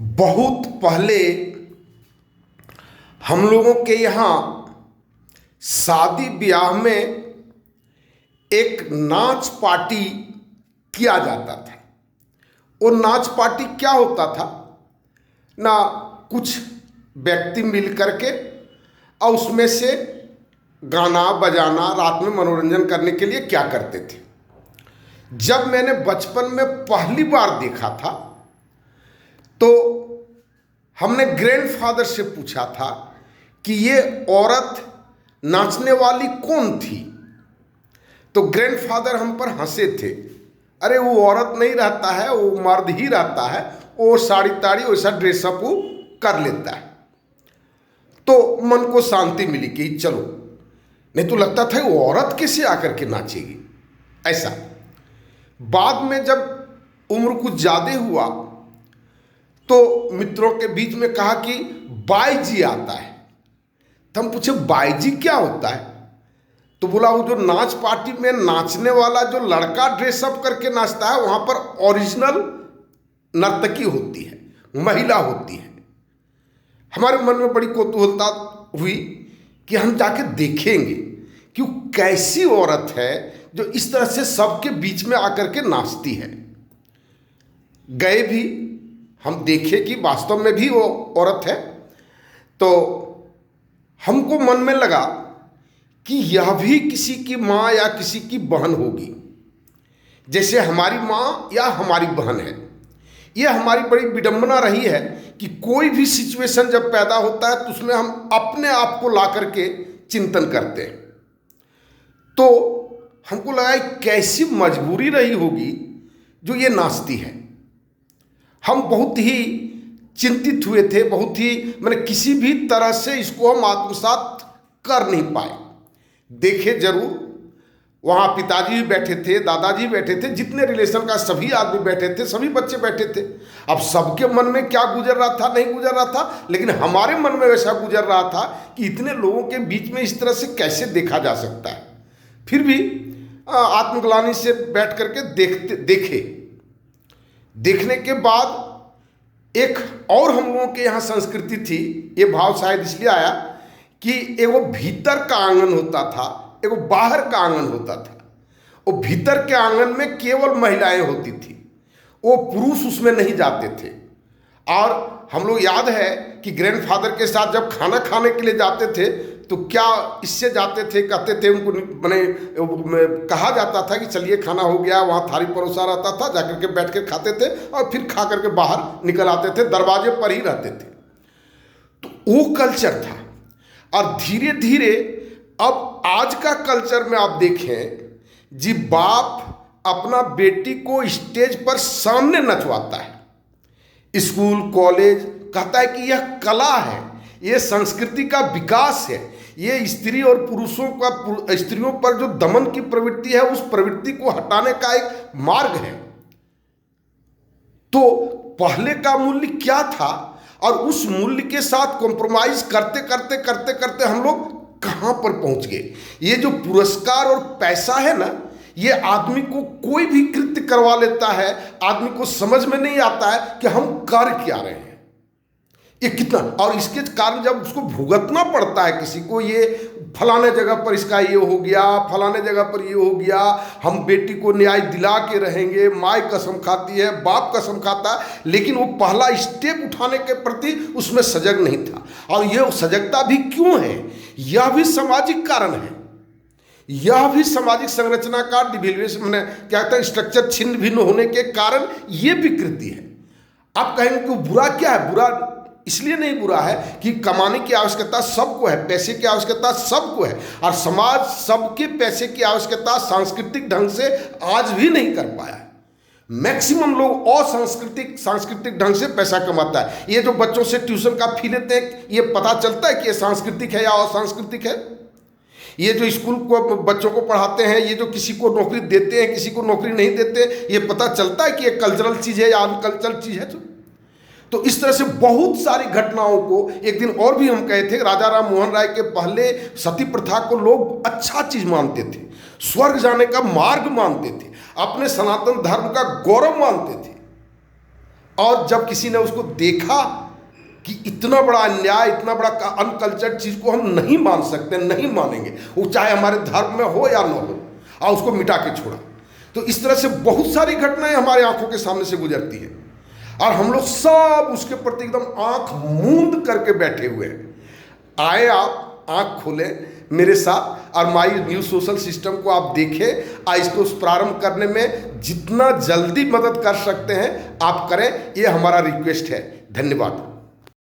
बहुत पहले हम लोगों के यहाँ शादी ब्याह में एक नाच पार्टी किया जाता था। वो नाच पार्टी क्या होता था ना, कुछ व्यक्ति मिल करके और उसमें से गाना बजाना रात में मनोरंजन करने के लिए क्या करते थे। जब मैंने बचपन में पहली बार देखा था तो हमने ग्रैंडफादर से पूछा था कि ये औरत नाचने वाली कौन थी। तो ग्रैंडफादर हम पर हंसे थे, अरे वो औरत नहीं रहता है, वो मर्द ही रहता है, वो साड़ी ताड़ी वैसा ड्रेसअप वो कर लेता है। तो मन को शांति मिली कि चलो, नहीं तो लगता था वो औरत कैसे आकर के नाचेगी ऐसा। बाद में जब उम्र कुछ ज़्यादा हुआ तो मित्रों के बीच में कहा कि बाई जी आता है। तो हम पूछे बाई जी क्या होता है, तो बोला वो जो नाच पार्टी में नाचने वाला जो लड़का ड्रेसअप करके नाचता है वहां पर ओरिजिनल नर्तकी होती है, महिला होती है। हमारे मन में बड़ी कौतूहलता हुई कि हम जाके देखेंगे कि वो कैसी औरत है जो इस तरह से सबके बीच में आकर के नाचती है। गए भी, हम देखे कि वास्तव में भी वो औरत है। तो हमको मन में लगा कि यह भी किसी की माँ या किसी की बहन होगी, जैसे हमारी माँ या हमारी बहन है। यह हमारी बड़ी विडंबना रही है कि कोई भी सिचुएशन जब पैदा होता है तो उसमें हम अपने आप को ला करके चिंतन करते हैं। तो हमको लगा कैसी मजबूरी रही होगी जो ये नाचती है। हम बहुत ही चिंतित हुए थे, बहुत ही मैंने किसी भी तरह से इसको हम आत्मसात कर नहीं पाए। देखे जरूर, वहाँ पिताजी भी बैठे थे, दादाजी बैठे थे, जितने रिलेशन का सभी आदमी बैठे थे, सभी बच्चे बैठे थे। अब सबके मन में क्या गुजर रहा था नहीं गुजर रहा था, लेकिन हमारे मन में वैसा गुजर रहा था कि इतने लोगों के बीच में इस तरह से कैसे देखा जा सकता है। फिर भी आत्मग्लानि से बैठ करके देखने के बाद एक और हम लोगों के यहाँ संस्कृति थी। ये भाव शायद इसलिए आया कि एगो भीतर का आंगन होता था, एगो बाहर का आंगन होता था। वो भीतर के आंगन में केवल महिलाएं होती थी, वो पुरुष उसमें नहीं जाते थे। और हम लोग याद है कि ग्रैंडफादर के साथ जब खाना खाने के लिए जाते थे तो क्या इससे जाते थे, कहते थे उनको मैंने कहा जाता था कि चलिए खाना हो गया, वहाँ थाली परोसा रहता था, जाकर के बैठ के खाते थे और फिर खा करके बाहर निकल आते थे, दरवाजे पर ही रहते थे। तो वो कल्चर था। और धीरे धीरे अब आज का कल्चर में आप देखें जी, बाप अपना बेटी को स्टेज पर सामने नचवाता है, स्कूल कॉलेज, कहता है कि यह कला है, यह संस्कृति का विकास है, ये स्त्री और पुरुषों का, स्त्रियों पर जो दमन की प्रवृत्ति है उस प्रवृत्ति को हटाने का एक मार्ग है। तो पहले का मूल्य क्या था और उस मूल्य के साथ कॉम्प्रोमाइज करते करते करते करते हम लोग कहां पर पहुंच गए। ये जो पुरस्कार और पैसा है ना, ये आदमी को कोई भी कृत्य करवा लेता है, आदमी को समझ में नहीं आता है कि हम कर क्या रहे हैं, ये कितना। और इसके कारण जब उसको भुगतना पड़ता है किसी को, ये फलाने जगह पर इसका ये हो गया, फलाने जगह पर ये हो गया, हम बेटी को न्याय दिला के रहेंगे, माँ कसम खाती है, बाप कसम खाता है, लेकिन वो पहला स्टेप उठाने के प्रति उसमें सजग नहीं था। और ये सजगता भी क्यों है, यह भी सामाजिक कारण है, यह भी सामाजिक संरचना का डिवेल्युएशन, मैंने क्या कहते हैं, स्ट्रक्चर छिन्न भिन्न होने के कारण ये विकृति है। आप कहेंगे कि बुरा क्या है, बुरा इसलिए नहीं बुरा है कि कमाने की आवश्यकता सबको है, पैसे की आवश्यकता सबको है, और समाज सबके पैसे की आवश्यकता सांस्कृतिक ढंग से आज भी नहीं कर पाया है। मैक्सिमम लोग सांस्कृतिक ढंग से पैसा कमाता है। ये जो बच्चों से ट्यूशन का फी लेते हैं, ये पता चलता है कि ये सांस्कृतिक है या असांस्कृतिक है। ये जो स्कूल को बच्चों को पढ़ाते हैं, ये जो किसी को नौकरी देते हैं, किसी को नौकरी नहीं देते, ये पता चलता है कि ये कल्चरल चीज़ है या अनकल्चरल चीज़ है। तो इस तरह से बहुत सारी घटनाओं को, एक दिन और भी हम कहे थे, राजा राम मोहन राय के पहले सती प्रथा को लोग अच्छा चीज मानते थे, स्वर्ग जाने का मार्ग मानते थे, अपने सनातन धर्म का गौरव मानते थे। और जब किसी ने उसको देखा कि इतना बड़ा अन्याय, इतना बड़ा अनकल्चर्ड चीज़ को हम नहीं मान सकते, नहीं मानेंगे, वो चाहे हमारे धर्म में हो या न हो, और उसको मिटा के छोड़ा। तो इस तरह से बहुत सारी घटनाएं हमारे आंखों के सामने से गुजरती हैं और हम लोग सब उसके प्रति एकदम आंख मूंद करके बैठे हुए हैं। आए आप आंख खोलें मेरे साथ और माई न्यूज़ सोशल सिस्टम को आप देखें। इसको प्रारंभ करने में जितना जल्दी मदद कर सकते हैं आप करें, ये हमारा रिक्वेस्ट है। धन्यवाद।